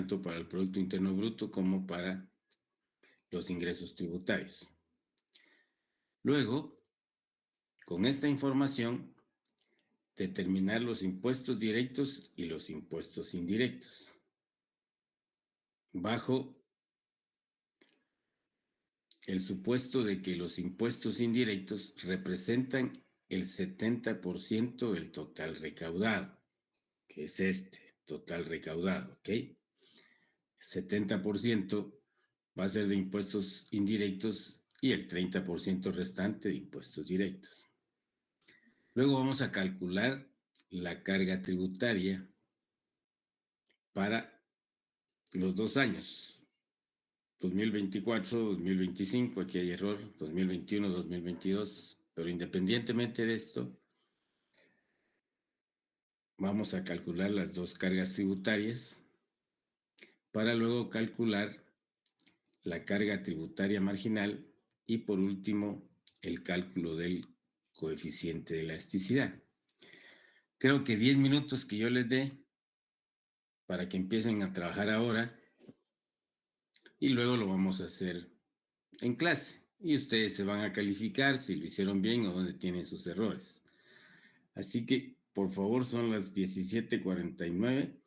tanto para el Producto Interno Bruto como para los ingresos tributarios. Luego, con esta información, determinar los impuestos directos y los impuestos indirectos. Bajo el supuesto de que los impuestos indirectos representan el 70% del total recaudado, que es este total recaudado, ¿ok? 70% va a ser de impuestos indirectos y el 30% restante de impuestos directos. Luego vamos a calcular la carga tributaria para los 2 años, 2024, 2025, aquí hay error, 2021, 2022, pero independientemente de esto, vamos a calcular las dos cargas tributarias para luego calcular la carga tributaria marginal y por último el cálculo del coeficiente de elasticidad. Creo que 10 minutos que yo les dé para que empiecen a trabajar ahora y luego lo vamos a hacer en clase y ustedes se van a calificar si lo hicieron bien o dónde tienen sus errores. Así que, por favor, son las 17:49.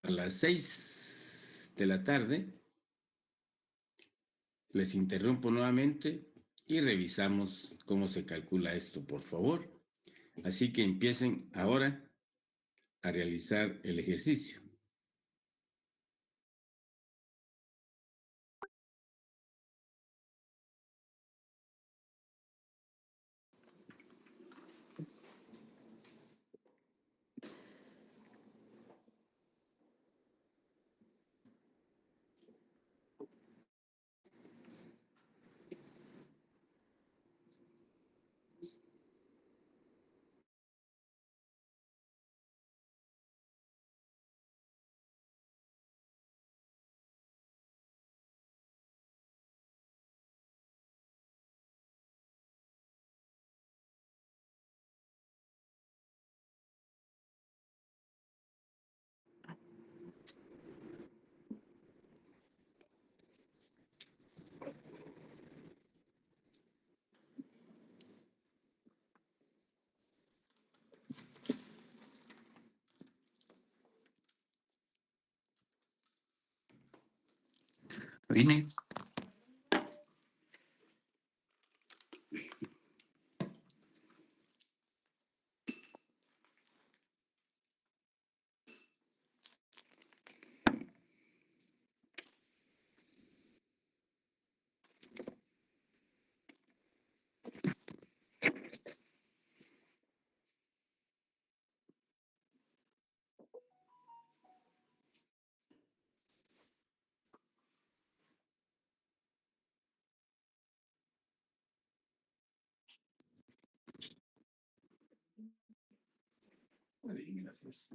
A las 6 de la tarde les interrumpo nuevamente y revisamos cómo se calcula esto, por favor. Así que empiecen ahora a realizar el ejercicio. Vine. Muy bien, gracias.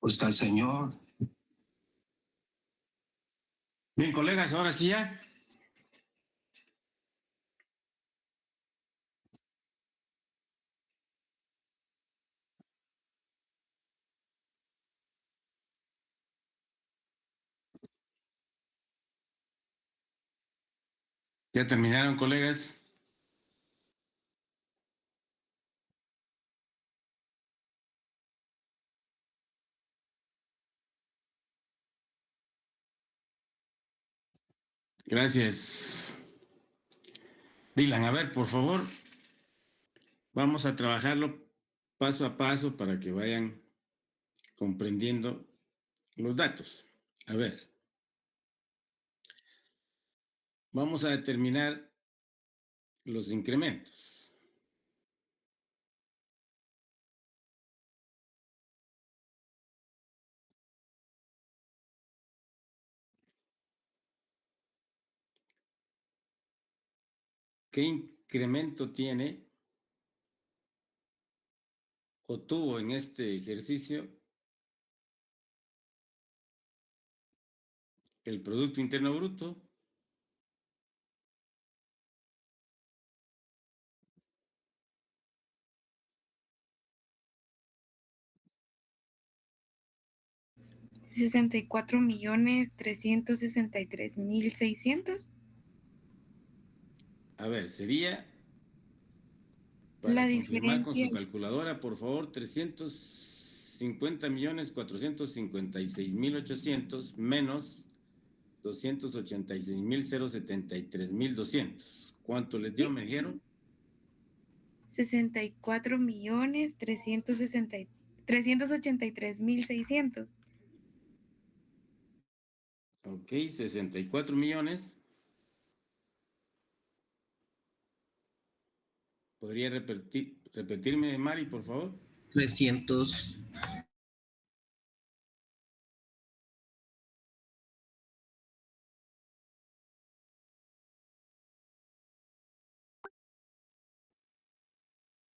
Busca al Señor. Bien, colegas, ahora sí ya. ¿Ya terminaron, colegas? Gracias. Dylan, a ver, por favor, vamos a trabajarlo paso a paso para que vayan comprendiendo los datos. A ver, vamos a determinar los incrementos. ¿Qué incremento tiene o tuvo en este ejercicio el Producto Interno Bruto, $64.363.600. a ver, sería, La para confirmar con diferencia, su calculadora, por favor, 350.456.800 menos 286.073.200. ¿Cuánto les dio? ¿sí? ¿Me dijeron? 64.383.600. Ok, 64 millones. ¿Podría repetirme, Mari, por favor? 300,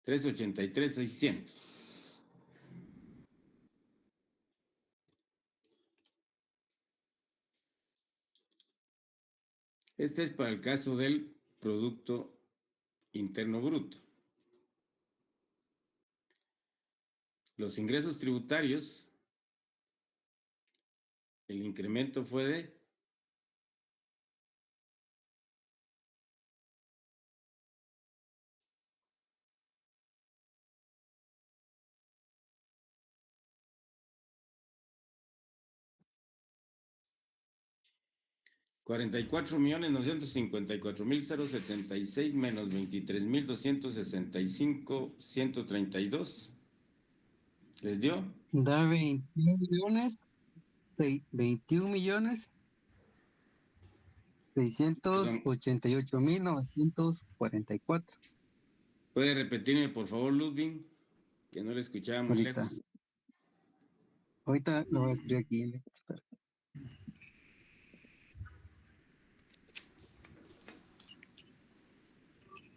383.600. Este es para el caso del Producto Interno Bruto. Los ingresos tributarios, el incremento fue de 44.954.076 menos 23.265.132. ¿Les dio? Da 21 millones, 21 millones Perdón, 688.944. ¿puede repetirme, por favor, Ludwig? Que no le escuchaba muy Ahorita, lejos. ahorita lo voy a escribir aquí. Espera.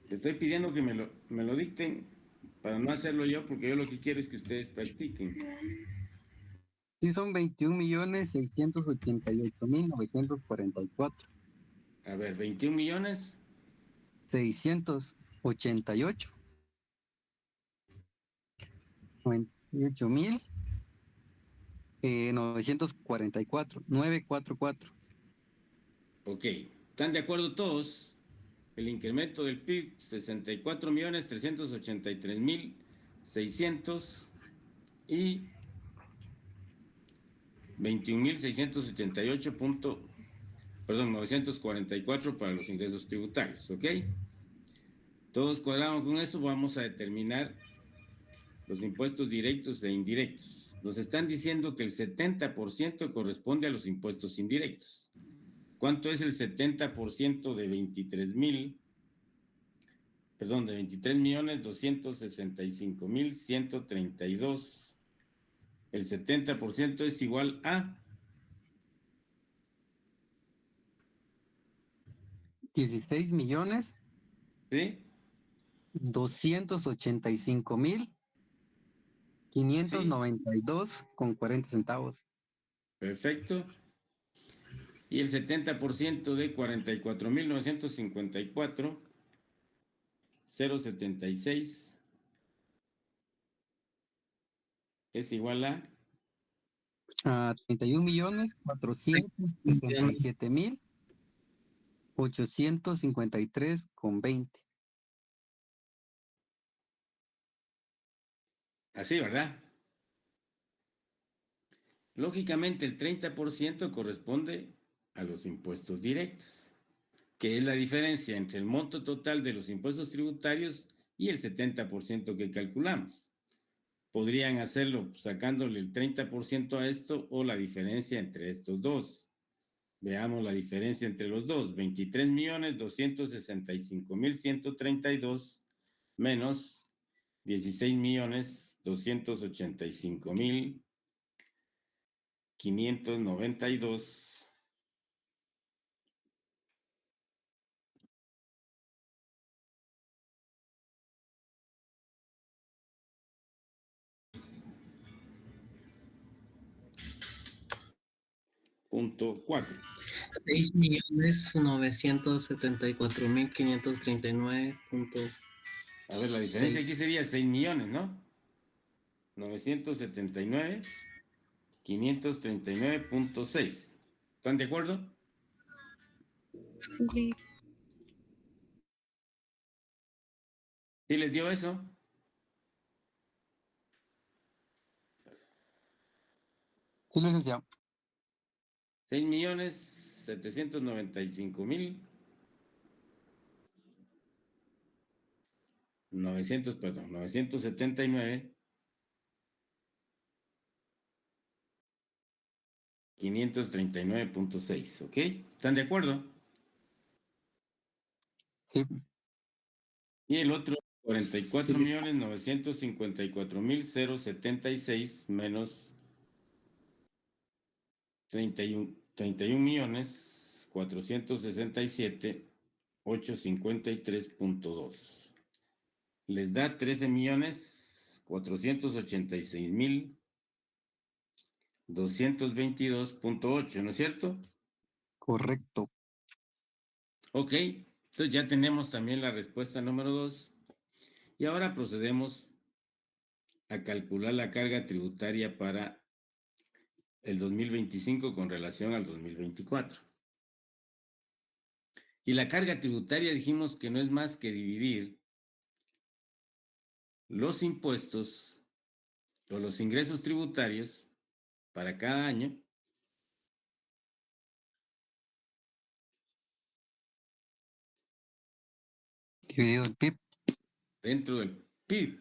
Le estoy pidiendo que me lo dicten para no hacerlo yo, porque yo lo que quiero es que ustedes practiquen. Sí, son 21.688.944. A ver, 21 millones. 688, 98.000, 944, 944. Ok, ¿están de acuerdo todos? El incremento del PIB, 64.383.600 y 21.688 perdón, 944 para los ingresos tributarios, ¿ok? Todos cuadramos con eso, vamos a determinar los impuestos directos e indirectos. Nos están diciendo que el 70% corresponde a los impuestos indirectos. ¿Cuánto es el 70% de 23.000? Perdón, de 23.265.132? El 70% es igual a, 16 millones ¿sí? 285 mil quinientos Sí, noventa y dos con 40 centavos. perfecto. Y el 70% de 44.954.076 es igual A 31 millones 477 mil 853 con 20. así, ¿verdad? Lógicamente el 30% corresponde a los impuestos directos, que es la diferencia entre el monto total de los impuestos tributarios y el 70% que calculamos. Podrían hacerlo sacándole el 30% a esto o la diferencia entre estos dos. Veamos la diferencia entre los dos. 23.265.132 menos 16.285.592. 8.4. 6.974.539. A ver, la diferencia aquí sería 6 millones, ¿no? 539.6. ¿Están de acuerdo? Sí. ¿Sí les dio eso? Sí, licenciado. 6.795.900, perdón, 979. 539.6, ¿ok? ¿Están de acuerdo? Sí. Y el otro, 44.954.076 menos 31.467.853.2. Les da 13.486.222.8, ¿no es cierto? Correcto. Ok, entonces ya tenemos también la respuesta número 2. Y ahora procedemos a calcular la carga tributaria para el 2025 con relación al 2024. Y la carga tributaria dijimos que no es más que dividir los impuestos o los ingresos tributarios para cada año Dividido el PIB. dentro del PIB.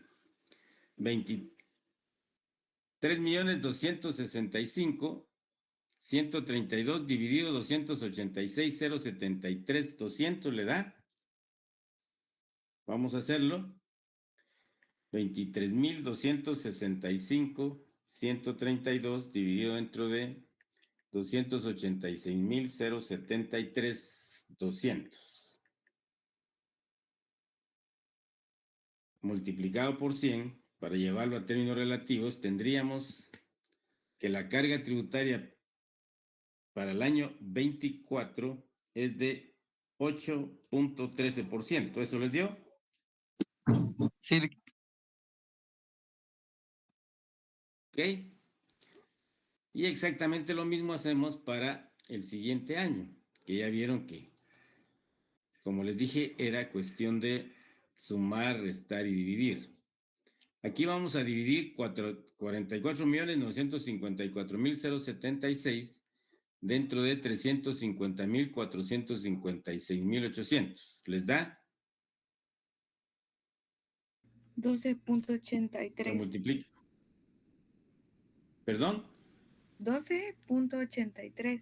23.265.132 dividido 286.073.200 le da. Vamos a hacerlo. 23.265.132 dividido dentro de 286.073.200 multiplicado por 100 para llevarlo a términos relativos, tendríamos que la carga tributaria para el año 24 es de 8.13%. ¿Eso les dio? Sí, ¿Ok? Y exactamente lo mismo hacemos para el siguiente año, que ya vieron que, como les dije, era cuestión de sumar, restar y dividir. Aquí vamos a dividir 44.954.076 dentro de 350.456.800. ¿Les da? 12.83. Lo multiplica. ¿Perdón? 12.83.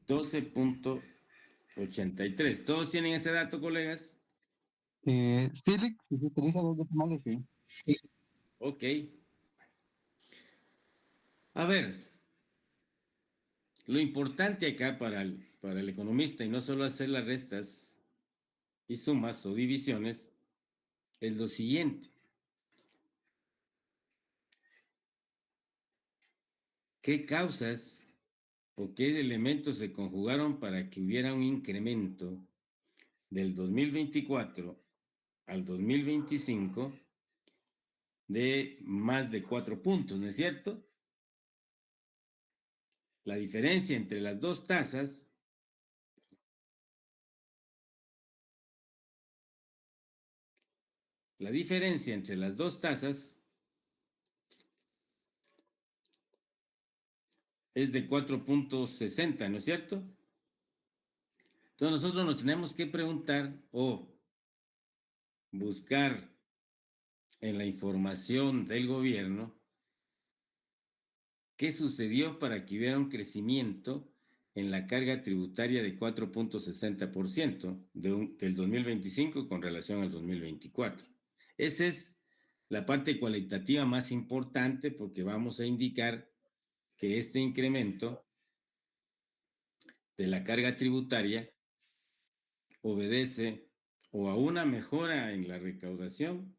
12.83. ¿Todos tienen ese dato, colegas? sí, si se utiliza dos decimales, sí. Sí. Ok. A ver, lo importante acá para el economista, y no solo hacer las restas y sumas o divisiones, es lo siguiente. ¿Qué causas o qué elementos se conjugaron para que hubiera un incremento del 2024 al 2025 de más de 4 puntos, ¿no es cierto? La diferencia entre las dos tasas es de 4.60, ¿no es cierto? Entonces nosotros nos tenemos que preguntar o buscar en la información del gobierno qué sucedió para que hubiera un crecimiento en la carga tributaria de 4.60% del 2025 con relación al 2024. Esa es la parte cualitativa más importante porque vamos a indicar que este incremento de la carga tributaria obedece o a una mejora en la recaudación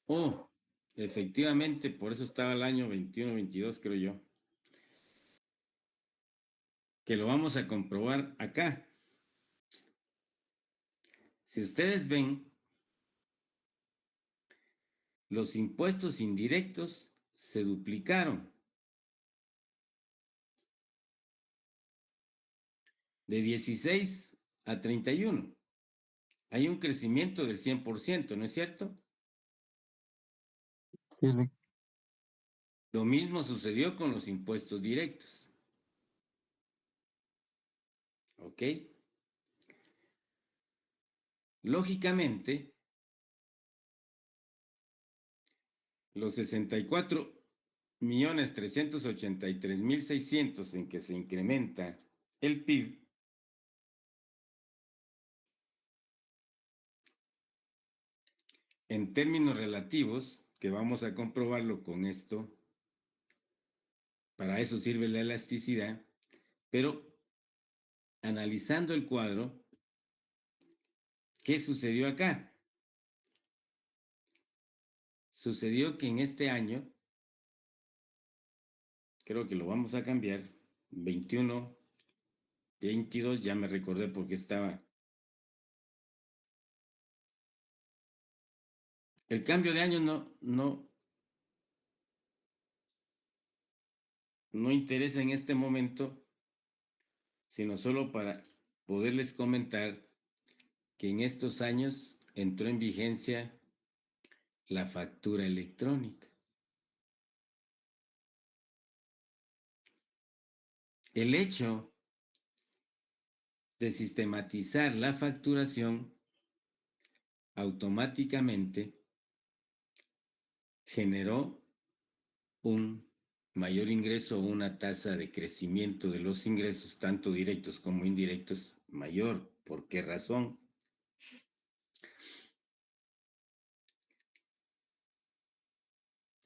o efectivamente, por eso estaba el año 21-22, creo yo, que lo vamos a comprobar acá. Si ustedes ven, los impuestos indirectos se duplicaron de 16 a 31. Hay un crecimiento del 100%, ¿no es cierto? Sí, Luis. Lo mismo sucedió con los impuestos directos. ¿Ok? Lógicamente, los 64.383.600 en que se incrementa el PIB en términos relativos, que vamos a comprobarlo con esto, para eso sirve la elasticidad, pero analizando el cuadro, ¿qué sucedió acá? Sucedió que en este año, creo que lo vamos a cambiar, 21, 22, ya me recordé porque estaba. El cambio de año no interesa en este momento, sino solo para poderles comentar que en estos años entró en vigencia la factura electrónica. El hecho de sistematizar la facturación automáticamente generó un mayor ingreso o una tasa de crecimiento de los ingresos, tanto directos como indirectos, mayor. ¿Por qué razón?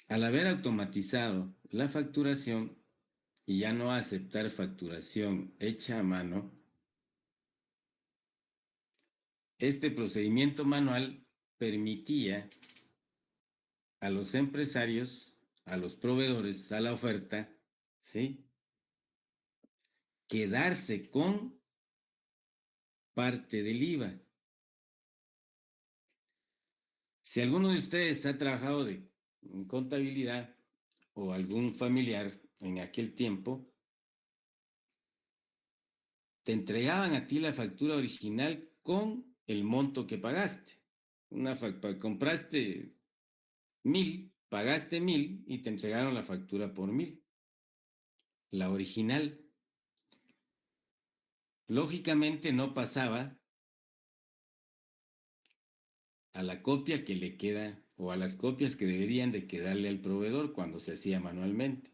Al haber automatizado la facturación y ya no aceptar facturación hecha a mano, este procedimiento manual permitía a los empresarios, a los proveedores, a la oferta, ¿sí?, quedarse con parte del IVA. Si alguno de ustedes ha trabajado en contabilidad o algún familiar en aquel tiempo, te entregaban a ti la factura original con el monto que pagaste. Compraste 1,000, pagaste 1,000 y te entregaron la factura por 1,000. La original. Lógicamente no pasaba a la copia que le queda o a las copias que deberían de quedarle al proveedor cuando se hacía manualmente.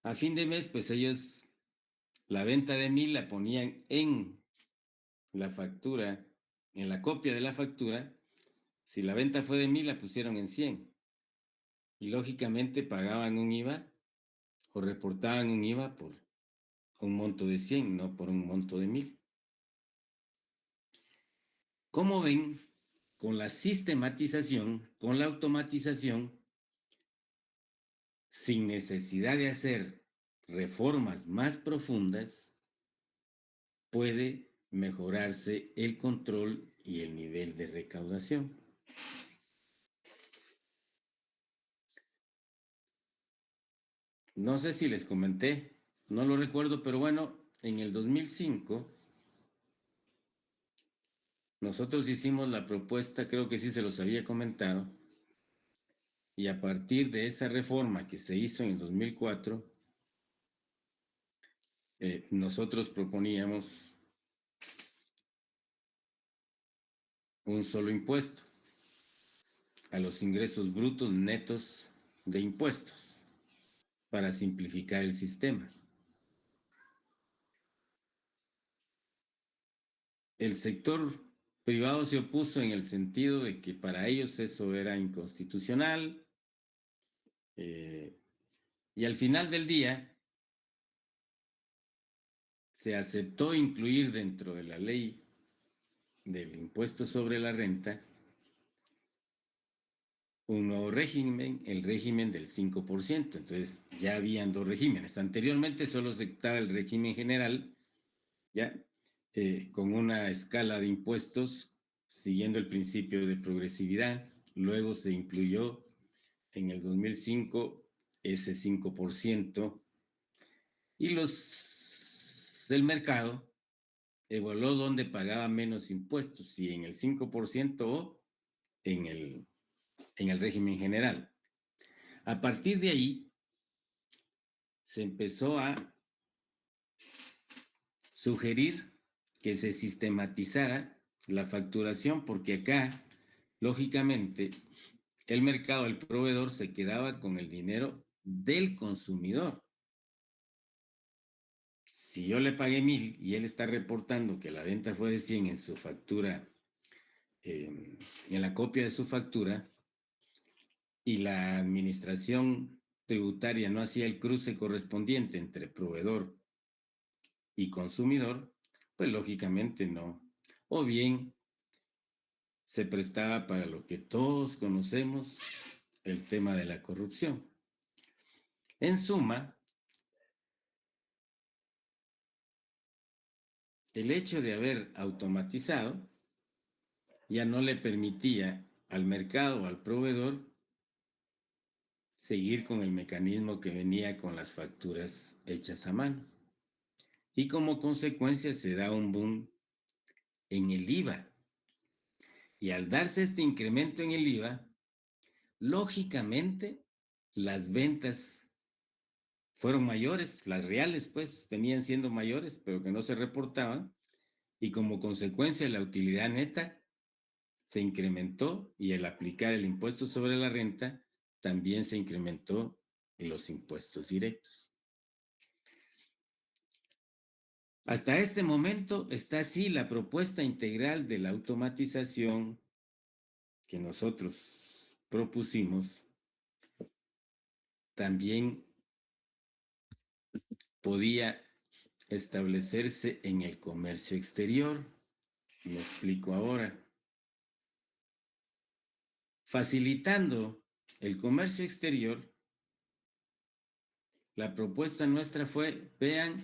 A fin de mes, pues ellos la venta de 1,000 la ponían en la factura, en la copia de la factura. Si la venta fue de 1,000, la pusieron en 100. Y lógicamente pagaban un IVA o reportaban un IVA por un monto de 100, no por un monto de 1,000. Como ven, con la sistematización, con la automatización, sin necesidad de hacer reformas más profundas, puede mejorarse el control y el nivel de recaudación. No sé si les comenté, no lo recuerdo, pero bueno, en el 2005 nosotros hicimos la propuesta, creo que sí se los había comentado, y a partir de esa reforma que se hizo en el 2004, nosotros proponíamos un solo impuesto a los ingresos brutos netos de impuestos para simplificar el sistema. El sector privado se opuso en el sentido de que para ellos eso era inconstitucional, y al final del día se aceptó incluir dentro de la ley del impuesto sobre la renta un nuevo régimen, el régimen del 5%. Entonces ya habían dos regímenes. Anteriormente solo se dictaba el régimen general, ya, con una escala de impuestos siguiendo el principio de progresividad. Luego se incluyó en el 2005 ese 5% y el mercado evaluó dónde pagaba menos impuestos, si en el 5% o en el régimen general. A partir de ahí se empezó a sugerir que se sistematizara la facturación, porque acá, lógicamente, el mercado, el proveedor, se quedaba con el dinero del consumidor. Si yo le pagué 1,000 y él está reportando que la venta fue de 100 en su factura, en la copia de su factura, y la administración tributaria no hacía el cruce correspondiente entre proveedor y consumidor, pues lógicamente no. O bien se prestaba para lo que todos conocemos, el tema de la corrupción. En suma, el hecho de haber automatizado ya no le permitía al mercado o al proveedor seguir con el mecanismo que venía con las facturas hechas a mano. Y como consecuencia se da un boom en el IVA. Y al darse este incremento en el IVA, lógicamente las ventas fueron mayores, las reales pues venían siendo mayores, pero que no se reportaban, y como consecuencia la utilidad neta se incrementó y al aplicar el impuesto sobre la renta también se incrementó los impuestos directos. Hasta este momento está así la propuesta integral de la automatización que nosotros propusimos. También podía establecerse en el comercio exterior. Me explico ahora. Facilitando el comercio exterior, la propuesta nuestra fue, vean,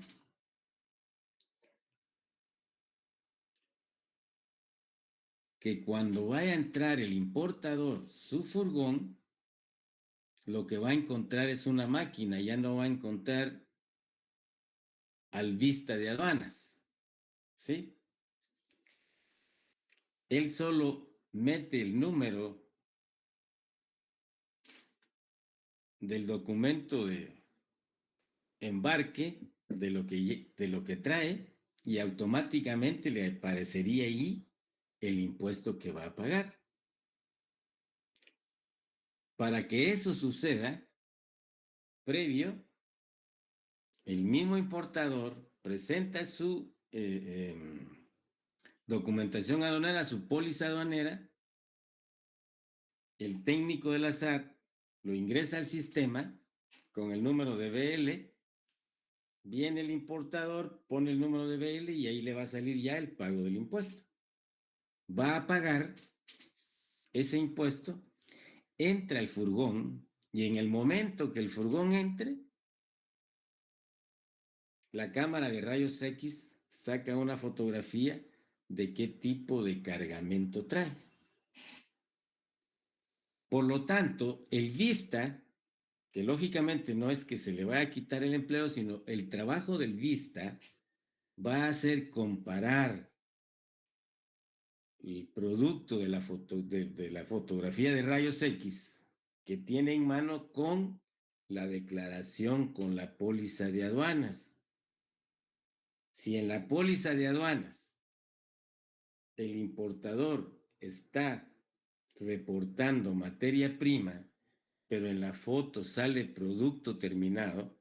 que cuando vaya a entrar el importador su furgón, lo que va a encontrar es una máquina, ya no va a encontrar al vista de aduanas, ¿sí? Él solo mete el número del documento de embarque de lo que trae y automáticamente le aparecería ahí el impuesto que va a pagar. Para que eso suceda, previo, el mismo importador presenta su documentación aduanera, su póliza aduanera, el técnico de la SAT lo ingresa al sistema con el número de BL, viene el importador, pone el número de BL y ahí le va a salir ya el pago del impuesto. Va a pagar ese impuesto, entra el furgón y en el momento que el furgón entre, la cámara de rayos X saca una fotografía de qué tipo de cargamento trae. Por lo tanto, el vista, que lógicamente no es que se le vaya a quitar el empleo, sino el trabajo del vista va a hacer comparar el producto de la fotografía de rayos X que tiene en mano con la declaración con la póliza de aduanas. Si en la póliza de aduanas el importador está reportando materia prima, pero en la foto sale producto terminado,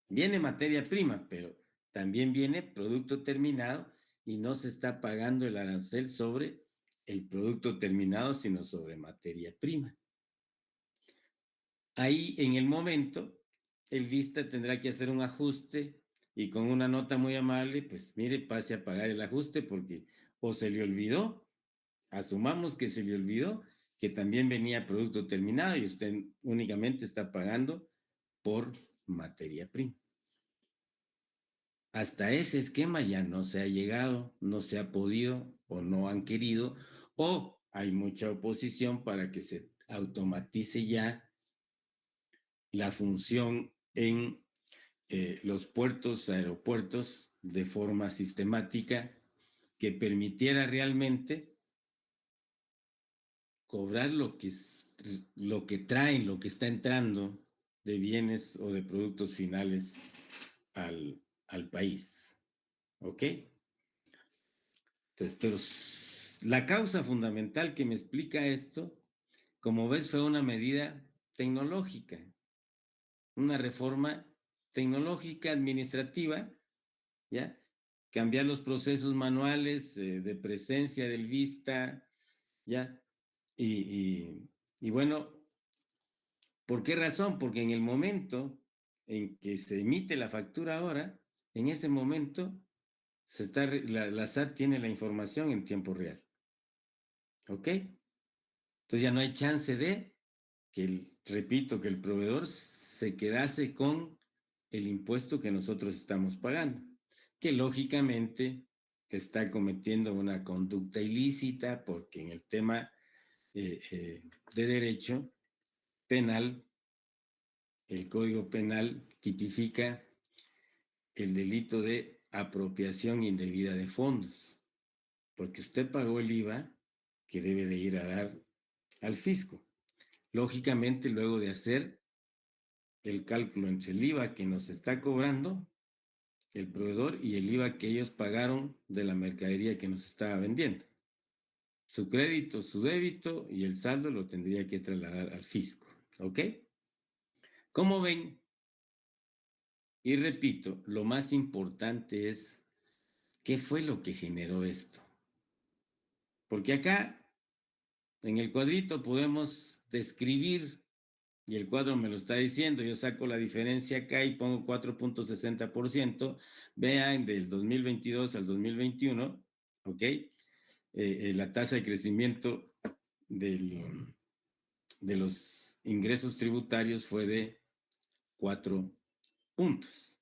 viene materia prima, pero también viene producto terminado y no se está pagando el arancel sobre el producto terminado, sino sobre materia prima. Ahí, en el momento, el vista tendrá que hacer un ajuste y con una nota muy amable, pues mire, pase a pagar el ajuste porque o se le olvidó, asumamos que se le olvidó, que también venía producto terminado y usted únicamente está pagando por materia prima. Hasta ese esquema ya no se ha llegado, no se ha podido o no han querido, o hay mucha oposición para que se automatice ya la función en los puertos, aeropuertos, de forma sistemática, que permitiera realmente cobrar lo que traen, lo que está entrando de bienes o de productos finales al país. ¿Ok? Entonces, pero la causa fundamental que me explica esto, como ves, fue una medida tecnológica, una reforma tecnológica administrativa, ¿ya? Cambiar los procesos manuales de presencia del vista, ¿ya? Y bueno, ¿por qué razón? Porque en el momento en que se emite la factura ahora, en ese momento la SAT tiene la información en tiempo real. ¿Ok? Entonces ya no hay chance de repito, que el proveedor se quedase con el impuesto que nosotros estamos pagando, que lógicamente está cometiendo una conducta ilícita porque en el tema de derecho penal, el Código Penal tipifica el delito de apropiación indebida de fondos, porque usted pagó el IVA que debe de ir a dar al fisco. Lógicamente, luego de hacer el cálculo entre el IVA que nos está cobrando el proveedor y el IVA que ellos pagaron de la mercadería que nos estaba vendiendo. Su crédito, su débito y el saldo lo tendría que trasladar al fisco. ¿Ok? Como ven, y repito, lo más importante es qué fue lo que generó esto. Porque acá, en el cuadrito, podemos describir, y el cuadro me lo está diciendo, yo saco la diferencia acá y pongo 4.60%, vean, del 2022 al 2021, ¿ok? La tasa de crecimiento de los ingresos tributarios fue de 4 puntos.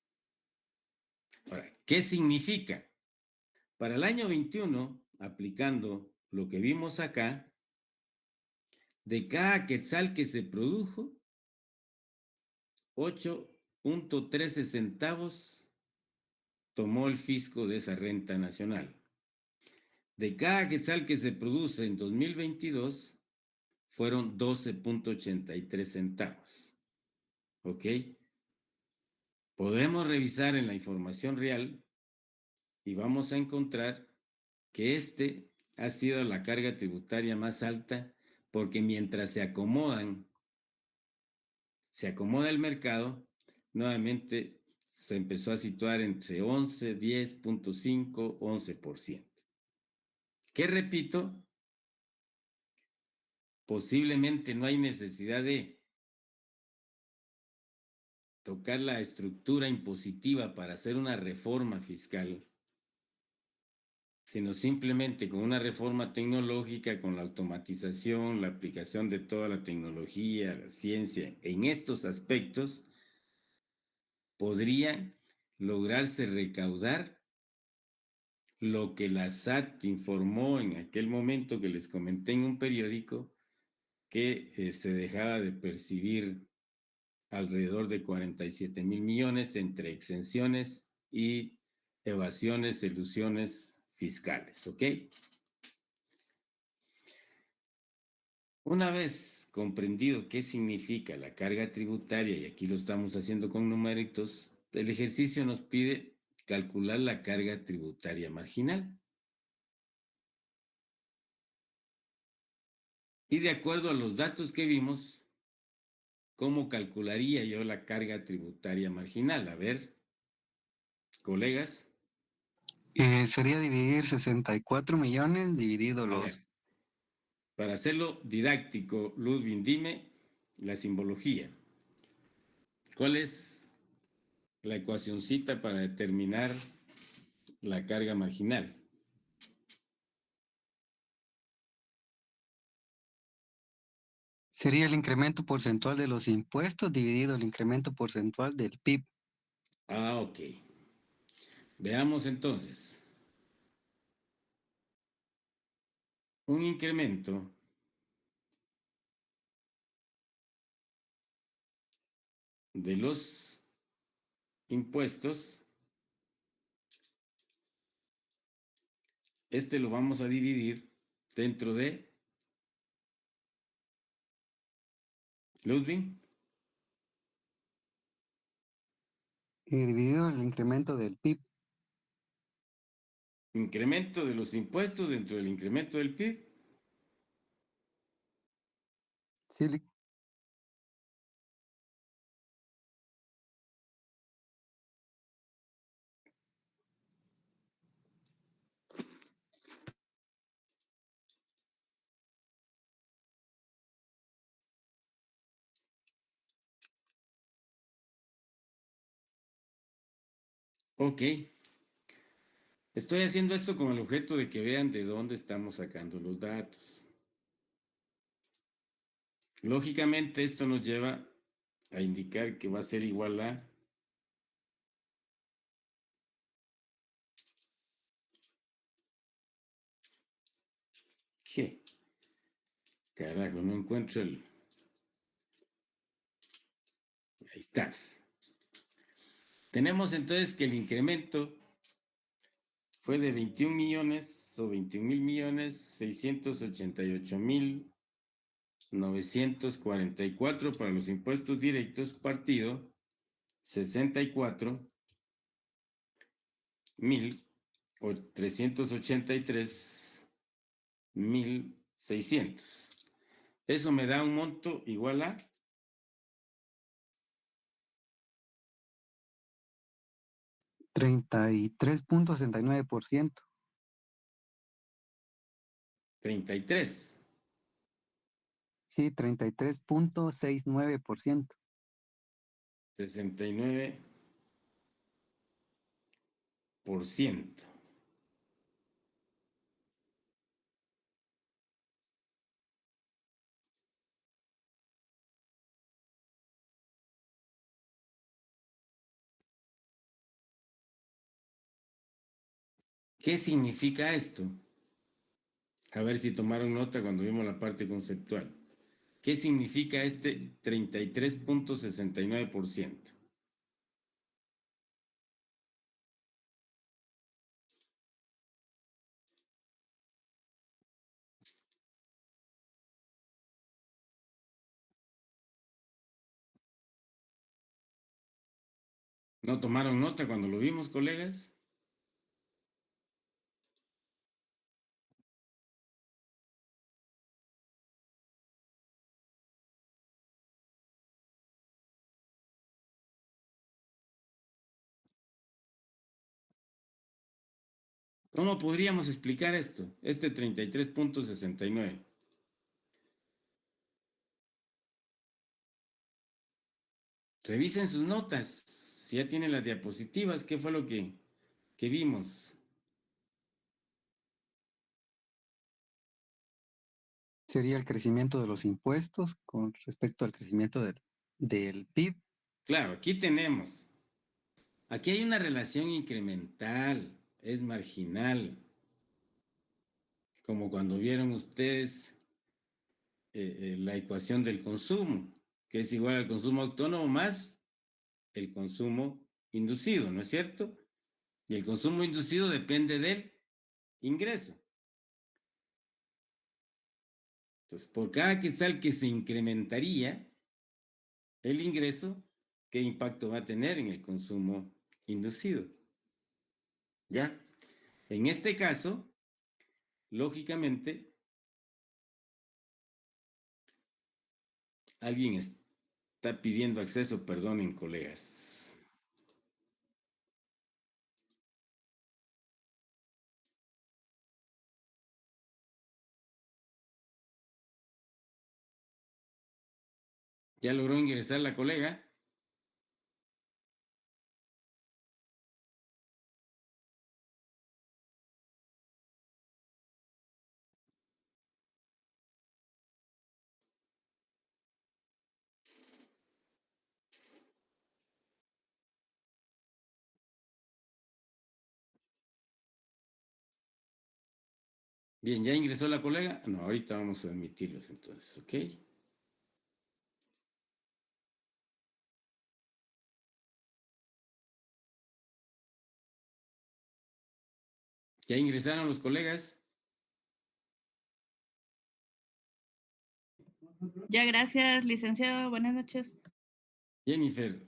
Ahora, ¿qué significa? Para el año 21, aplicando lo que vimos acá, de cada quetzal que se produjo, 8.13 centavos tomó el fisco de esa renta nacional. De cada quetzal que se produce en 2022, fueron 12.83 centavos. ¿Ok? Podemos revisar en la información real y vamos a encontrar que este ha sido la carga tributaria más alta porque mientras se acomoda el mercado, nuevamente se empezó a situar entre 11, 10.5, 11%. Que repito, posiblemente no hay necesidad de tocar la estructura impositiva para hacer una reforma fiscal, sino simplemente con una reforma tecnológica, con la automatización, la aplicación de toda la tecnología, la ciencia, en estos aspectos, podría lograrse recaudar lo que la SAT informó en aquel momento que les comenté en un periódico, que se dejaba de percibir alrededor de 47.000 millones entre exenciones y evasiones, elusiones fiscales, ¿ok? Una vez comprendido qué significa la carga tributaria, y aquí lo estamos haciendo con numeritos, el ejercicio nos pide calcular la carga tributaria marginal. Y de acuerdo a los datos que vimos, ¿cómo calcularía yo la carga tributaria marginal? A ver, colegas, Sería dividir 64 millones dividido a ver, los... para hacerlo didáctico, Ludwig, dime la simbología. ¿Cuál es la ecuacioncita para determinar la carga marginal? Sería el incremento porcentual de los impuestos dividido el incremento porcentual del PIB. Ah, ok. Veamos entonces. Un incremento de los impuestos, este lo vamos a dividir dentro de Ludwig, Dividido el incremento del PIB. incremento de los impuestos dentro del incremento del PIB. Sí, Ok. Estoy haciendo esto con el objeto de que vean de dónde estamos sacando los datos. Lógicamente esto nos lleva a indicar que va a ser igual a G. Carajo, no encuentro el... Ahí estás. Tenemos entonces que el incremento fue de 21 millones o 21 mil millones 688 mil 944 para los impuestos directos partido 64 mil 383 mil 600. Eso me da un monto igual a 33.69%. 33. Sí, 33.69%. 69%. ¿Qué significa esto? A ver si tomaron nota cuando vimos la parte conceptual. ¿Qué significa este 33.69%? ¿No tomaron nota cuando lo vimos, colegas? ¿Cómo podríamos explicar esto? Este 33.69. Revisen sus notas. Si ya tienen las diapositivas, ¿qué fue lo que vimos? Sería el crecimiento de los impuestos con respecto al crecimiento del PIB. Claro, aquí hay una relación incremental, es marginal, como cuando vieron ustedes la ecuación del consumo, que es igual al consumo autónomo más el consumo inducido, ¿no es cierto? Y el consumo inducido depende del ingreso. Entonces, por cada quetzal que se incrementaría el ingreso, ¿qué impacto va a tener en el consumo inducido? ¿Ya? En este caso, lógicamente, alguien está pidiendo acceso, perdonen, colegas. ¿Ya logró ingresar la colega? Bien, ¿ya ingresó la colega? No, ahorita vamos a admitirlos entonces, ¿ok? ¿Ya ingresaron los colegas? Ya, gracias, licenciado. Buenas noches. Jennifer,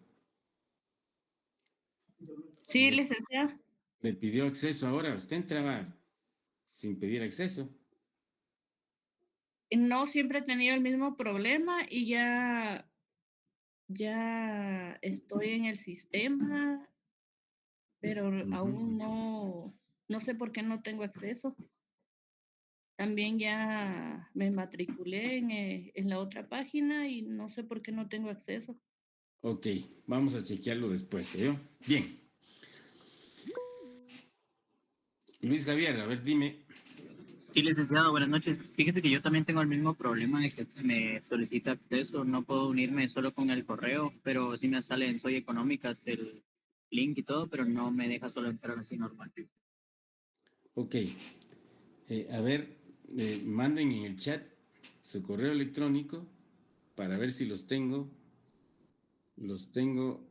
Sí, licenciado. le pidió acceso ahora. Usted entraba sin pedir acceso. No siempre he tenido el mismo problema y ya estoy en el sistema, pero aún no sé por qué no tengo acceso. También ya me matriculé en la otra página y no sé por qué no tengo acceso. Ok, vamos a chequearlo después, ¿eh? Bien. Luis Javier, a ver, dime. Sí, licenciado, buenas noches. Fíjese que yo también tengo el mismo problema de que me solicita acceso. No puedo unirme solo con el correo, pero sí me sale en Soy Económicas el link y todo, pero no me deja solo entrar así normal. Ok. A ver, manden en el chat su correo electrónico para ver si los tengo. Los tengo,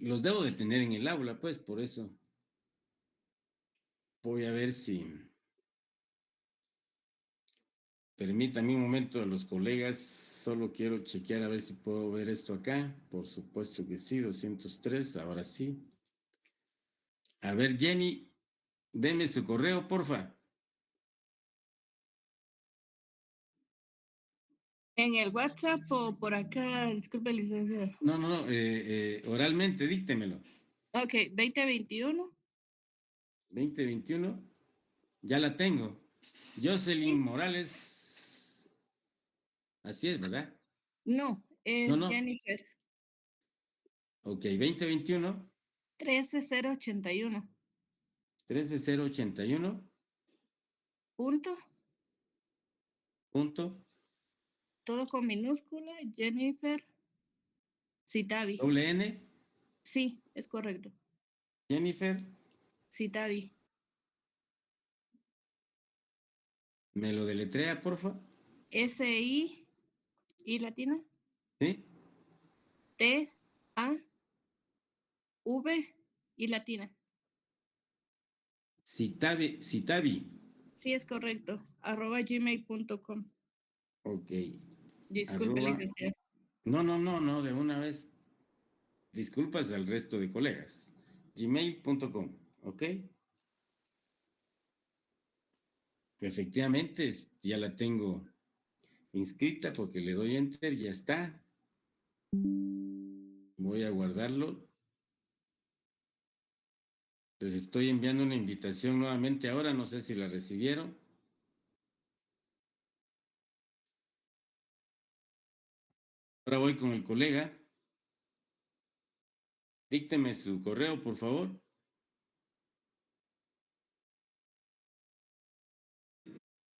los debo de tener en el aula, pues, por eso voy a ver si... Permítanme un momento a los colegas, solo quiero chequear a ver si puedo ver esto acá. Por supuesto que sí, 203, ahora sí. A ver, Jenny, deme su correo, porfa. ¿En el WhatsApp o por acá? Disculpe, licenciado. No, oralmente, díctemelo. Ok, 2021. 2021, ya la tengo. Jocelyn Sí. Morales, así es, ¿verdad? No, No, es no, Jennifer. ok, 2021, 13081. 13081, Punto. punto, Todo con minúscula. Jennifer Citavi. doble N, Sí, es correcto. Jennifer, Citavi. me lo deletrea, porfa. S-I y latina. ¿Sí? T-A-V y latina. Citavi, Citavi, Sí, es correcto. @gmail.com. ok, Disculpe, arroba, licenciado. no, de una vez, disculpas al resto de colegas, gmail.com, ok, efectivamente ya la tengo inscrita porque le doy enter, ya está, voy a guardarlo, les estoy enviando una invitación nuevamente ahora, no sé si la recibieron. Ahora voy con el colega, dícteme su correo, por favor.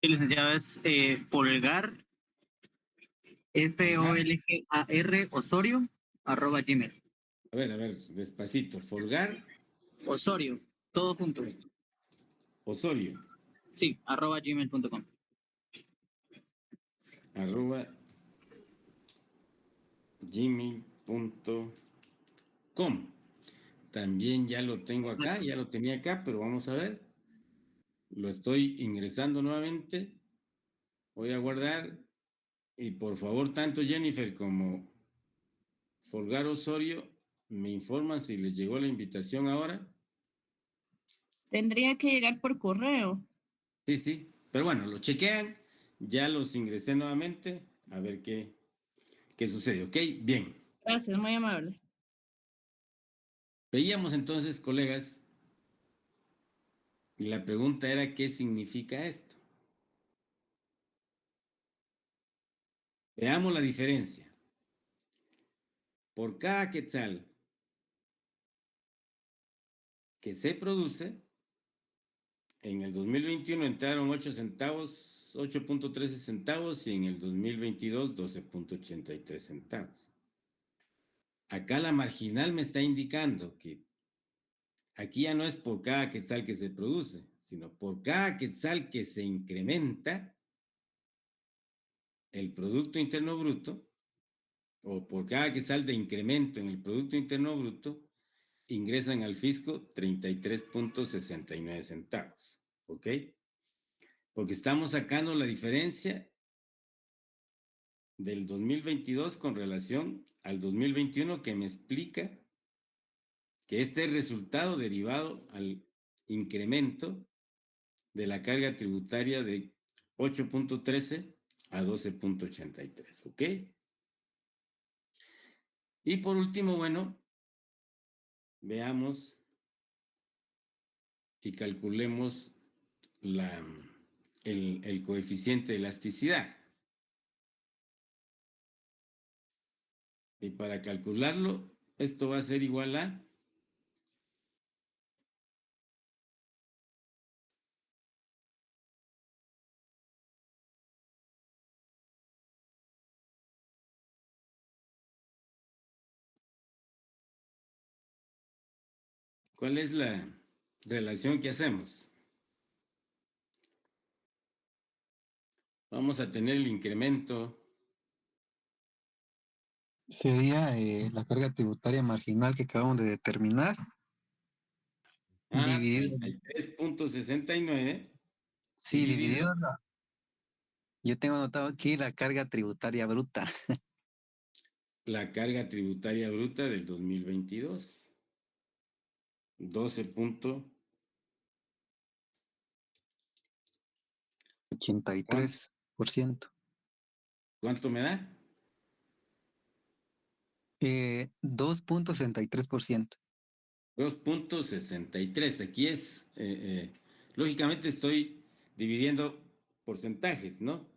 Sí, licenciado, es Folgar, Folgar, Folgar Osorio, @gmail. a ver, despacito, Folgar Osorio, todo junto. Osorio, Sí, @gmail.com. arroba gmail.com. También ya lo tengo acá, ya lo tenía acá, pero vamos a ver. Lo estoy ingresando nuevamente. Voy a guardar. Y por favor, tanto Jennifer como Folgar Osorio, me informan si les llegó la invitación ahora. Tendría que llegar por correo. Sí, sí. Pero bueno, lo chequean. Ya los ingresé nuevamente. A ver qué sucede. ¿Ok? Bien. Gracias, muy amable. Veíamos entonces, colegas, y la pregunta era, ¿qué significa esto? Veamos la diferencia. Por cada quetzal que se produce, en el 2021 entraron 8 centavos, 8.13 centavos y en el 2022 12.83 centavos. Acá la marginal me está indicando que aquí ya no es por cada quetzal que se produce, sino por cada quetzal que se incrementa el Producto Interno Bruto, o por cada quetzal de incremento en el Producto Interno Bruto, ingresan al fisco 33.69 centavos. ¿Ok? Porque estamos sacando la diferencia del 2022 con relación al 2021 que me explica que este es resultado derivado al incremento de la carga tributaria de 8.13 a 12.83. ¿Ok? Y por último, bueno, veamos y calculemos el coeficiente de elasticidad. Y para calcularlo, esto va a ser igual a ¿cuál es la relación que hacemos? Vamos a tener el incremento. Sería la carga tributaria marginal que acabamos de determinar, dividido, 33.69 sí, dividido yo tengo anotado aquí la carga tributaria bruta, la carga tributaria bruta del 2022. 12. 83%. ¿Cuánto me da? 2.63%. 2.63. Aquí es, lógicamente estoy dividiendo porcentajes, ¿no?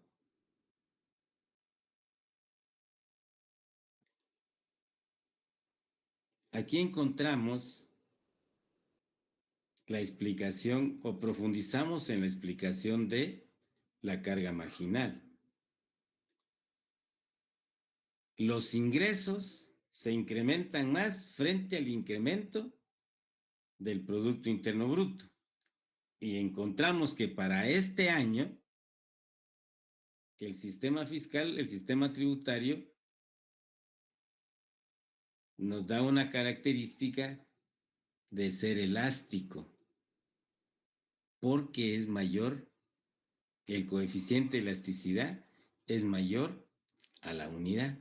Aquí encontramos la explicación o profundizamos en la explicación de la carga marginal. Los ingresos se incrementan más frente al incremento del Producto Interno Bruto. Y encontramos que para este año, el sistema fiscal, el sistema tributario, nos da una característica de ser elástico, porque es mayor, el coeficiente de elasticidad es mayor a la unidad.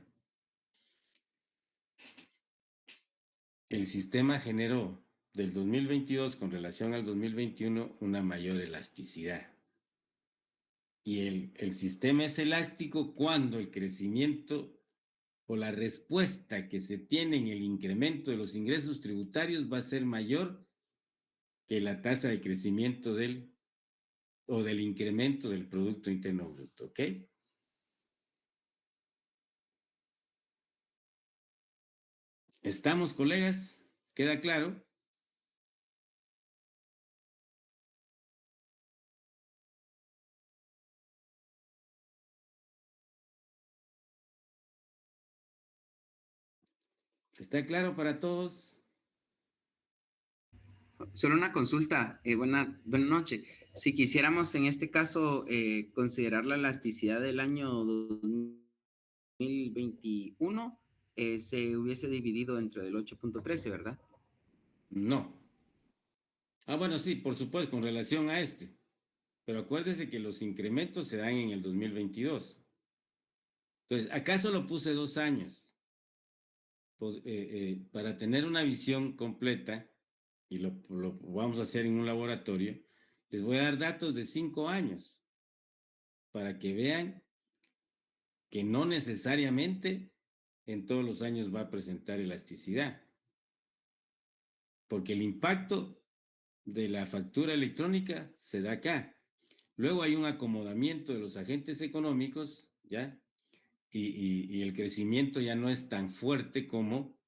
El sistema generó del 2022 con relación al 2021 una mayor elasticidad. Y el sistema es elástico cuando el crecimiento o la respuesta que se tiene en el incremento de los ingresos tributarios va a ser mayor que la tasa de crecimiento del incremento del Producto Interno Bruto. ¿Ok? ¿Estamos, colegas? ¿Queda claro? ¿Está claro para todos? Solo una consulta, buena noche. Si quisiéramos en este caso considerar la elasticidad del año 2021, se hubiese dividido entre el 8.13, ¿verdad? No. Ah, bueno, sí, por supuesto, con relación a este. Pero acuérdese que los incrementos se dan en el 2022. Entonces, acá solo puse 2 años. Pues, para tener una visión completa, y lo vamos a hacer en un laboratorio, les voy a dar datos de 5 años para que vean que no necesariamente en todos los años va a presentar elasticidad, porque el impacto de la factura electrónica se da acá. Luego hay un acomodamiento de los agentes económicos, ¿ya? Y el crecimiento ya no es tan fuerte como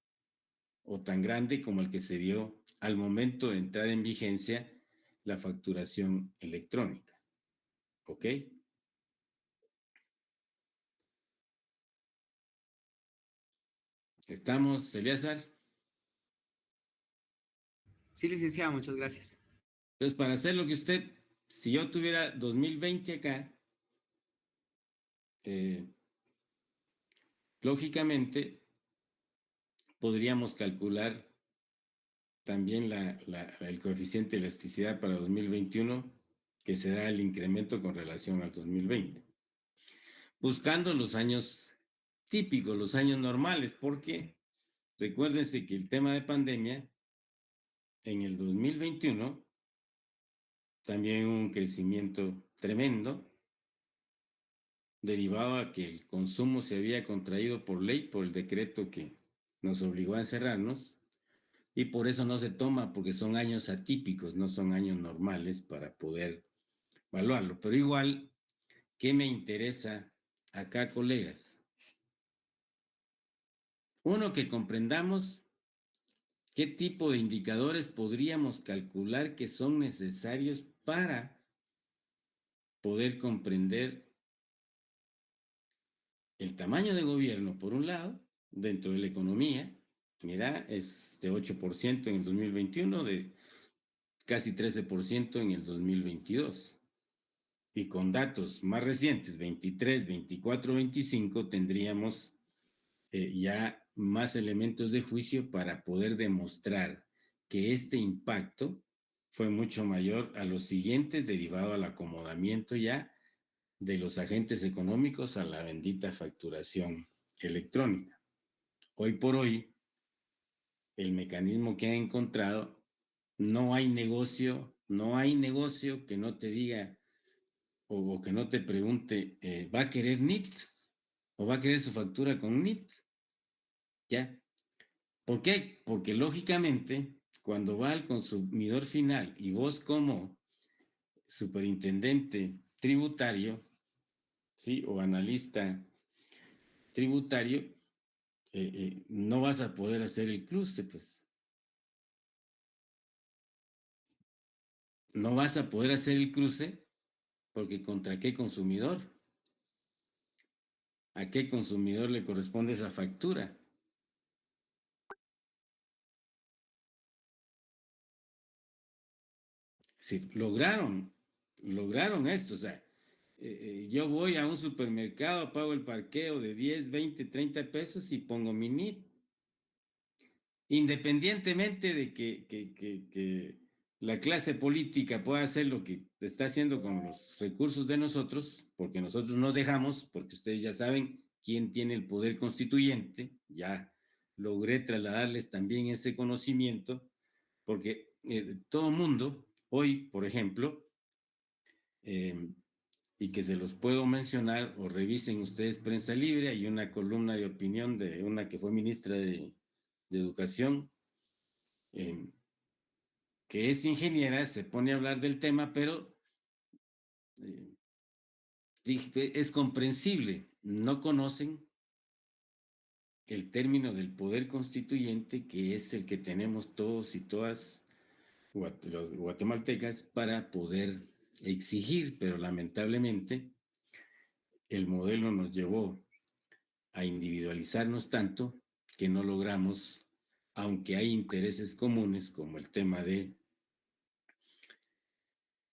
o tan grande como el que se dio al momento de entrar en vigencia la facturación electrónica. ¿Ok? ¿Estamos, Elíazar? Sí, licenciado, muchas gracias. Entonces, para hacer lo que usted, si yo tuviera 2020 acá, lógicamente podríamos calcular también el coeficiente de elasticidad para 2021, que se da el incremento con relación al 2020, buscando los años típicos, los años normales, porque recuérdense que el tema de pandemia en el 2021 también hubo un crecimiento tremendo, derivado a que el consumo se había contraído por ley, por el decreto que nos obligó a encerrarnos, y por eso no se toma, porque son años atípicos, no son años normales para poder evaluarlo. Pero igual, ¿qué me interesa acá, colegas? Uno, que comprendamos qué tipo de indicadores podríamos calcular que son necesarios para poder comprender el tamaño de gobierno, por un lado, dentro de la economía. Mira, es de 8% en el 2021, de casi 13% en el 2022. Y con datos más recientes, 23, 24, 25, tendríamos ya más elementos de juicio para poder demostrar que este impacto fue mucho mayor a los siguientes, derivado al acomodamiento ya de los agentes económicos a la bendita facturación electrónica. Hoy por hoy, el mecanismo que han encontrado, no hay negocio que no te diga o que no te pregunte, ¿va a querer NIT? ¿O va a querer su factura con NIT? ¿Ya? ¿Por qué? Porque lógicamente, cuando va al consumidor final y vos como superintendente tributario, ¿sí? O analista tributario, no vas a poder hacer el cruce, pues. No vas a poder hacer el cruce porque ¿contra qué consumidor? ¿A qué consumidor le corresponde esa factura? Sí, lograron esto, o sea, yo voy a un supermercado, pago el parqueo de 10, 20, 30 pesos y pongo mi NIT. Independientemente de que la clase política pueda hacer lo que está haciendo con los recursos de nosotros, porque nosotros no dejamos, porque ustedes ya saben quién tiene el poder constituyente, ya logré trasladarles también ese conocimiento, porque todo mundo, hoy, por ejemplo, y que se los puedo mencionar, o revisen ustedes Prensa Libre, hay una columna de opinión de una que fue ministra de Educación, que es ingeniera, se pone a hablar del tema, pero es comprensible, no conocen el término del poder constituyente, que es el que tenemos todos y todas los guatemaltecas para poder exigir, pero lamentablemente el modelo nos llevó a individualizarnos tanto que no logramos, aunque hay intereses comunes como el tema de,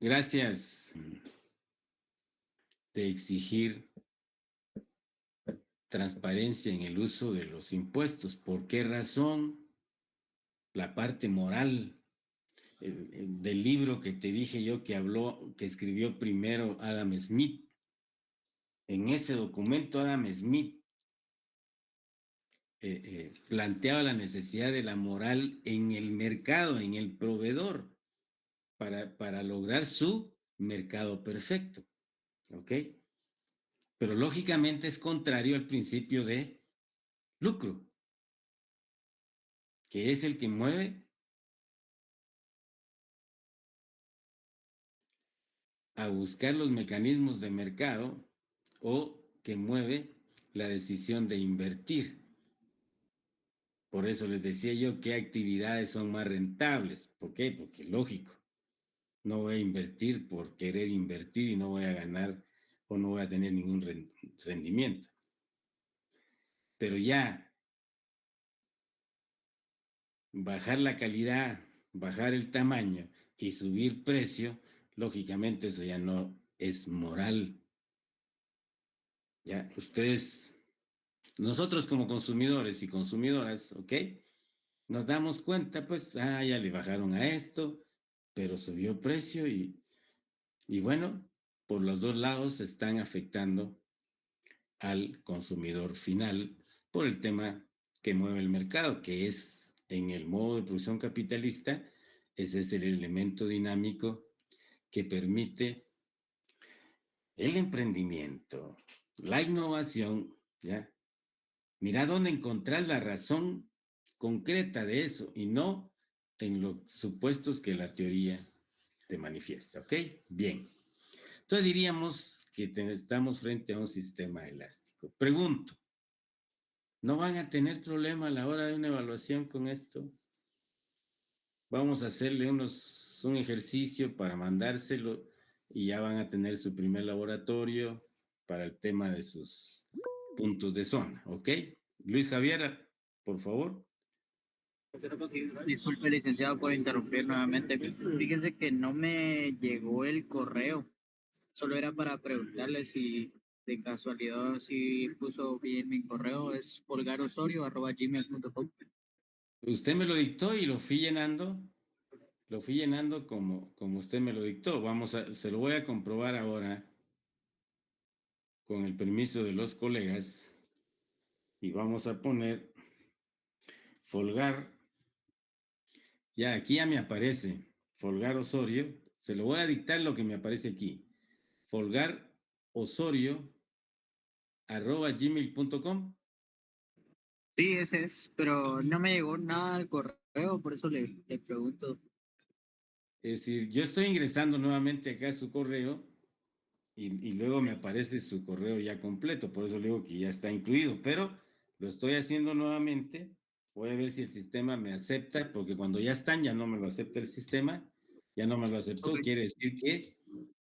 gracias, de exigir transparencia en el uso de los impuestos. ¿Por qué razón? La parte moral del libro que te dije yo que escribió primero Adam Smith. En ese documento Adam Smith planteaba la necesidad de la moral en el mercado, en el proveedor, para lograr su mercado perfecto. ¿Ok? Pero lógicamente es contrario al principio de lucro, que es el que mueve a buscar los mecanismos de mercado o que mueve la decisión de invertir. Por eso les decía yo qué actividades son más rentables. ¿Por qué? Porque lógico, no voy a invertir por querer invertir y no voy a ganar o no voy a tener ningún rendimiento. Pero ya bajar la calidad, bajar el tamaño y subir precio, lógicamente eso ya no es moral. Ya, ustedes, nosotros como consumidores y consumidoras, ¿ok? Nos damos cuenta, pues, ya le bajaron a esto, pero subió precio y bueno, por los dos lados están afectando al consumidor final por el tema que mueve el mercado, que es en el modo de producción capitalista, ese es el elemento dinámico que permite el emprendimiento, la innovación, ¿ya? Mira dónde encontrar la razón concreta de eso y no en los supuestos que la teoría te manifiesta, ¿ok? Bien. Entonces diríamos que estamos frente a un sistema elástico. Pregunto, ¿no van a tener problema a la hora de una evaluación con esto? Vamos a hacerle un ejercicio para mandárselo y ya van a tener su primer laboratorio para el tema de sus puntos de zona, ¿ok? Luis Javier, por favor. Disculpe, licenciado, por interrumpir nuevamente. Fíjese que no me llegó el correo. Solo era para preguntarle si de casualidad si puso bien mi correo. Es folgarosorio@gmail.com. Usted me lo dictó y lo fui llenando como usted me lo dictó. Se lo voy a comprobar ahora con el permiso de los colegas y vamos a poner Folgar. Ya, aquí ya me aparece Folgar Osorio. Se lo voy a dictar lo que me aparece aquí. Folgar Osorio @gmail.com. Sí, ese es, pero no me llegó nada al correo, por eso le pregunto. Es decir, yo estoy ingresando nuevamente acá su correo y luego me aparece su correo ya completo, por eso le digo que ya está incluido, pero lo estoy haciendo nuevamente. Voy a ver si el sistema me acepta, porque cuando ya están ya no me lo acepta el sistema, ya no me lo aceptó, Ok. quiere decir que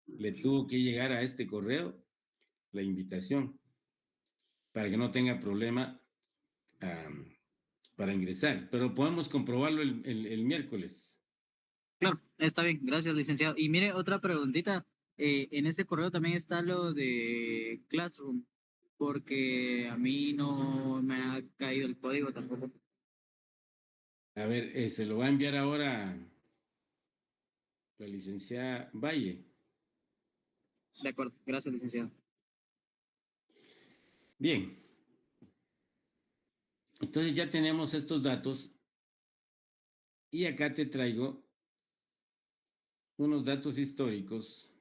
le tuvo que llegar a este correo la invitación para que no tenga problema para ingresar, pero podemos comprobarlo el miércoles. Claro, está bien, gracias, licenciado. Y mire, otra preguntita. En ese correo también está lo de Classroom, porque a mí no me ha caído el código tampoco. A ver, se lo va a enviar ahora la licenciada Valle. De acuerdo, gracias, licenciado. Bien, entonces ya tenemos estos datos y acá te traigo unos datos históricos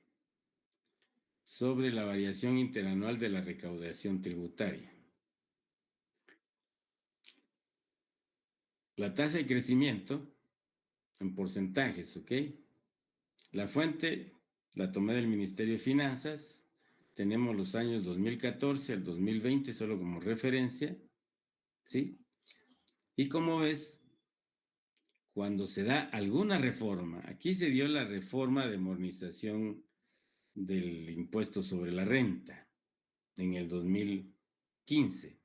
sobre la variación interanual de la recaudación tributaria. La tasa de crecimiento en porcentajes, ¿ok? La fuente la tomé del Ministerio de Finanzas. Tenemos los años 2014 al 2020 solo como referencia, ¿sí? Y como ves, cuando se da alguna reforma, aquí se dio la reforma de modernización del impuesto sobre la renta en el 2015,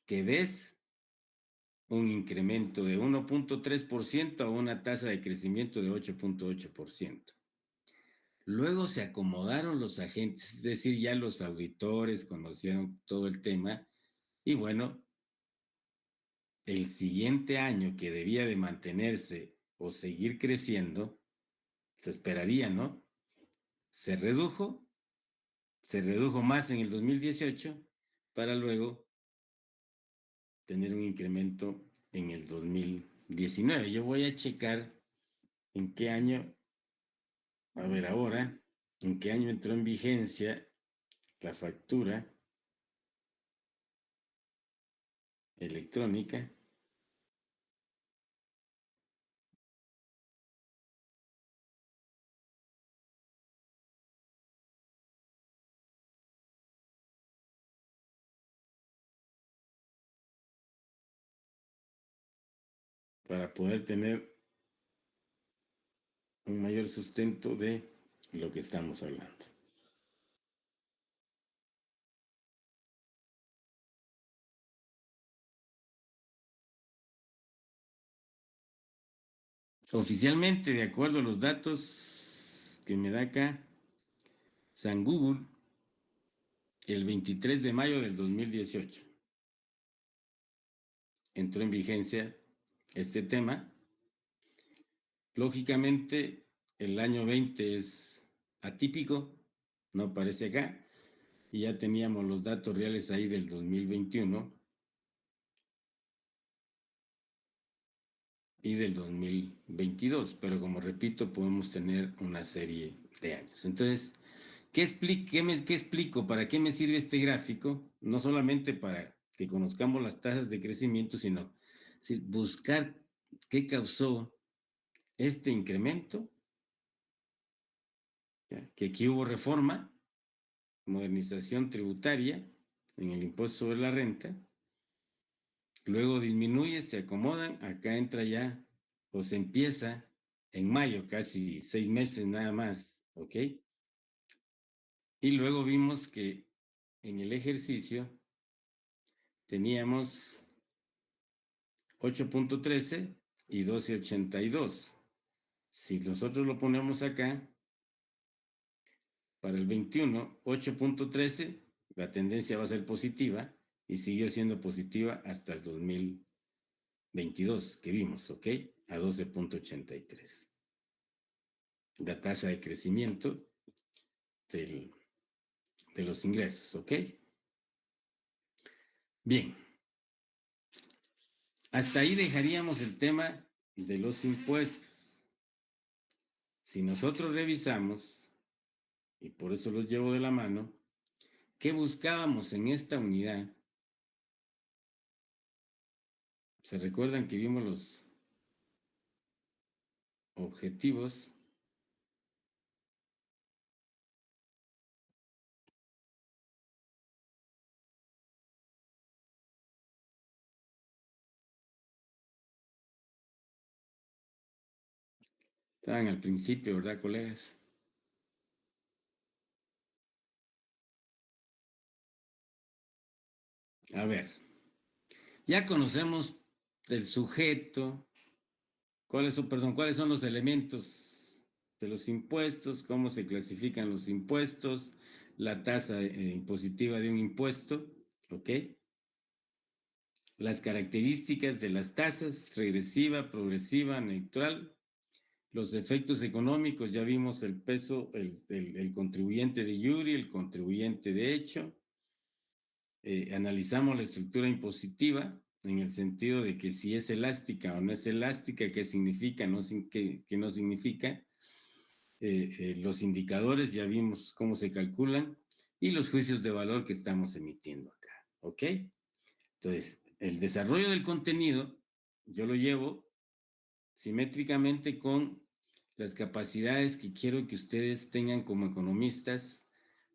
que ves un incremento de 1.3% a una tasa de crecimiento de 8.8%. Luego se acomodaron los agentes, es decir, ya los auditores conocieron todo el tema y bueno, el siguiente año que debía de mantenerse o seguir creciendo, se esperaría, ¿no? Se redujo más en el 2018 para luego tener un incremento en el 2019. Yo voy a checar en qué año, a ver ahora, en qué año entró en vigencia la factura electrónica. Para poder tener un mayor sustento de lo que estamos hablando. Oficialmente, de acuerdo a los datos que me da acá, San Google, el 23 de mayo del 2018 entró en vigencia este tema. Lógicamente, el año 20 es atípico, no aparece acá, y ya teníamos los datos reales ahí del 2021 y del 2022, pero como repito, podemos tener una serie de años. Entonces, ¿qué explico? ¿Para qué me sirve este gráfico? No solamente para que conozcamos las tasas de crecimiento, sino buscar qué causó este incremento, ¿ya? Que aquí hubo reforma, modernización tributaria en el impuesto sobre la renta, luego disminuye, se acomodan, acá entra ya, o se empieza en mayo, casi 6 meses nada más, ¿ok? Y luego vimos que en el ejercicio teníamos 8.13 y 12.82. Si nosotros lo ponemos acá, para el 21, 8.13, la tendencia va a ser positiva y siguió siendo positiva hasta el 2022 que vimos, ¿ok? A 12.83. La tasa de crecimiento de los ingresos, ¿ok? Bien. Hasta ahí dejaríamos el tema de los impuestos. Si nosotros revisamos, y por eso los llevo de la mano, ¿qué buscábamos en esta unidad? ¿Se recuerdan que vimos los objetivos? Estaban al principio, ¿verdad, colegas? A ver, ya conocemos el sujeto, cuáles son los elementos de los impuestos, cómo se clasifican los impuestos, la tasa impositiva de un impuesto, ¿ok? Las características de las tasas, regresiva, progresiva, neutral, los efectos económicos, ya vimos el peso, el contribuyente de jure, el contribuyente de hecho. Analizamos la estructura impositiva en el sentido de que si es elástica o no es elástica, qué significa, qué no significa. Los indicadores, ya vimos cómo se calculan, y los juicios de valor que estamos emitiendo acá, ¿ok? Entonces, el desarrollo del contenido, yo lo llevo simétricamente con las capacidades que quiero que ustedes tengan como economistas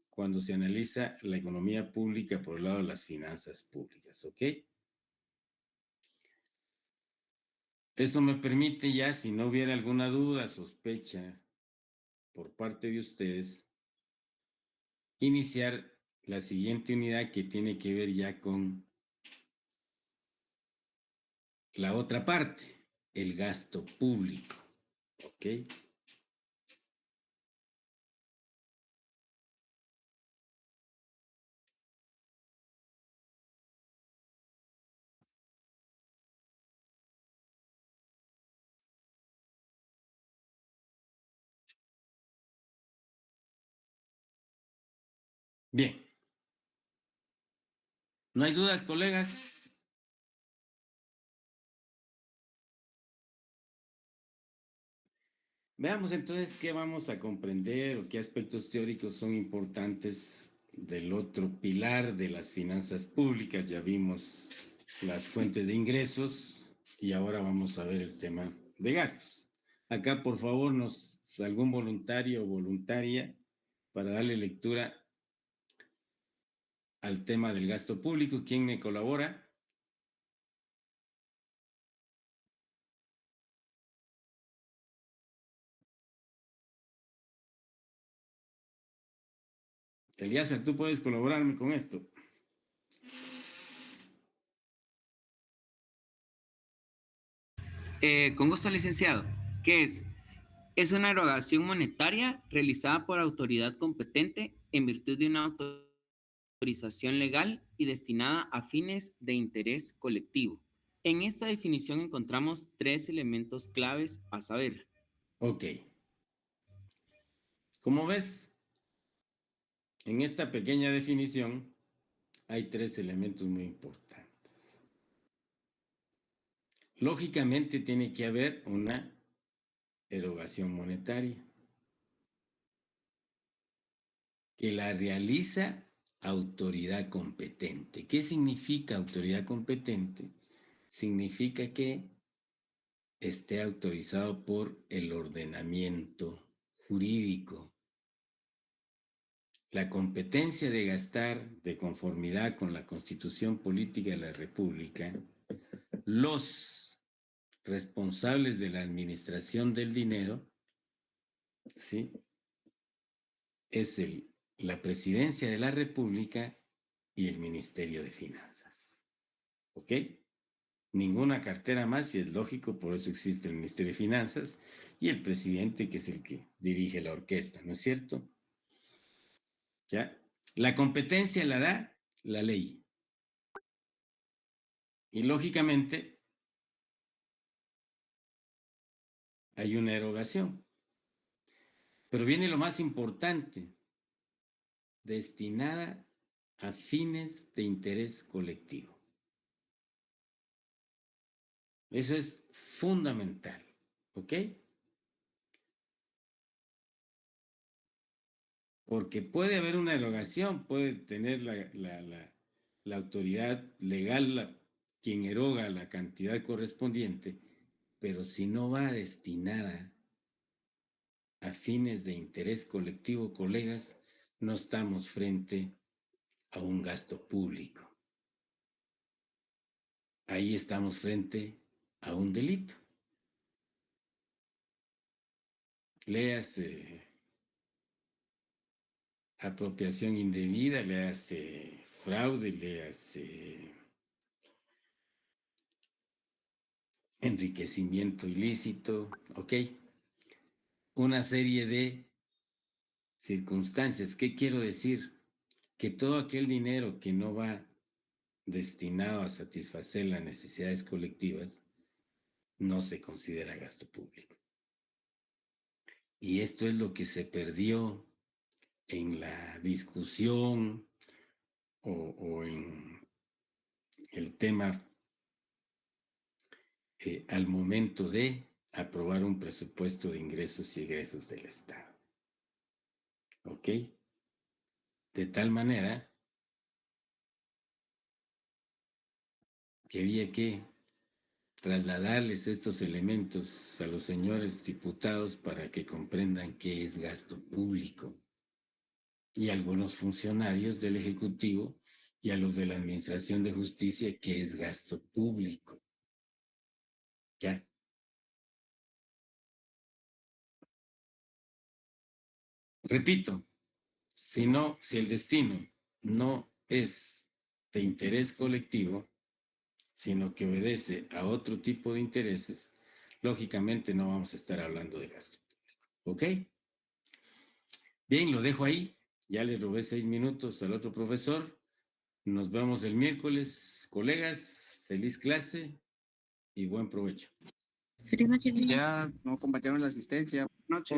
cuando se analiza la economía pública por el lado de las finanzas públicas, ¿ok? Eso me permite ya, si no hubiera alguna duda, sospecha por parte de ustedes, iniciar la siguiente unidad que tiene que ver ya con la otra parte, el gasto público, ¿ok? Bien. ¿No hay dudas, colegas? Veamos entonces qué vamos a comprender o qué aspectos teóricos son importantes del otro pilar de las finanzas públicas. Ya vimos las fuentes de ingresos y ahora vamos a ver el tema de gastos. Acá, por favor, algún voluntario o voluntaria para darle lectura al tema del gasto público. ¿Quién me colabora? Elías, tú puedes colaborarme con esto. Con gusto, licenciado. ¿Qué es? Es una erogación monetaria realizada por autoridad competente en virtud de una autorización legal y destinada a fines de interés colectivo. En esta definición encontramos 3 elementos claves a saber. Ok. Como ves, en esta pequeña definición hay 3 elementos muy importantes. Lógicamente tiene que haber una erogación monetaria que la realiza autoridad competente. ¿Qué significa autoridad competente? Significa que esté autorizado por el ordenamiento jurídico. La competencia de gastar de conformidad con la Constitución Política de la República, los responsables de la administración del dinero, ¿sí?, es la Presidencia de la República y el Ministerio de Finanzas. ¿Ok? Ninguna cartera más, y es lógico, por eso existe el Ministerio de Finanzas y el presidente, que es el que dirige la orquesta, ¿no es cierto? ¿Ya? La competencia la da la ley. Y lógicamente hay una erogación. Pero viene lo más importante, destinada a fines de interés colectivo. Eso es fundamental, ¿ok? Porque puede haber una erogación, puede tener la autoridad legal quien eroga la cantidad correspondiente, pero si no va destinada a fines de interés colectivo, colegas, no estamos frente a un gasto público. Ahí estamos frente a un delito. Léase apropiación indebida, léase fraude, léase enriquecimiento ilícito, ¿ok? Una serie de circunstancias. ¿Qué quiero decir? Que todo aquel dinero que no va destinado a satisfacer las necesidades colectivas no se considera gasto público. Y esto es lo que se perdió en la discusión o en el tema al momento de aprobar un presupuesto de ingresos y egresos del Estado. ¿Ok? De tal manera que había que trasladarles estos elementos a los señores diputados para que comprendan qué es gasto público, y a algunos funcionarios del Ejecutivo y a los de la Administración de Justicia qué es gasto público. ¿Ya? Repito, si el destino no es de interés colectivo, sino que obedece a otro tipo de intereses, lógicamente no vamos a estar hablando de gasto público. ¿Ok? Bien, lo dejo ahí. Ya le robé 6 minutos al otro profesor. Nos vemos el miércoles, colegas. Feliz clase y buen provecho. Feliz noche, Lili. Ya no compartieron la asistencia. Noche.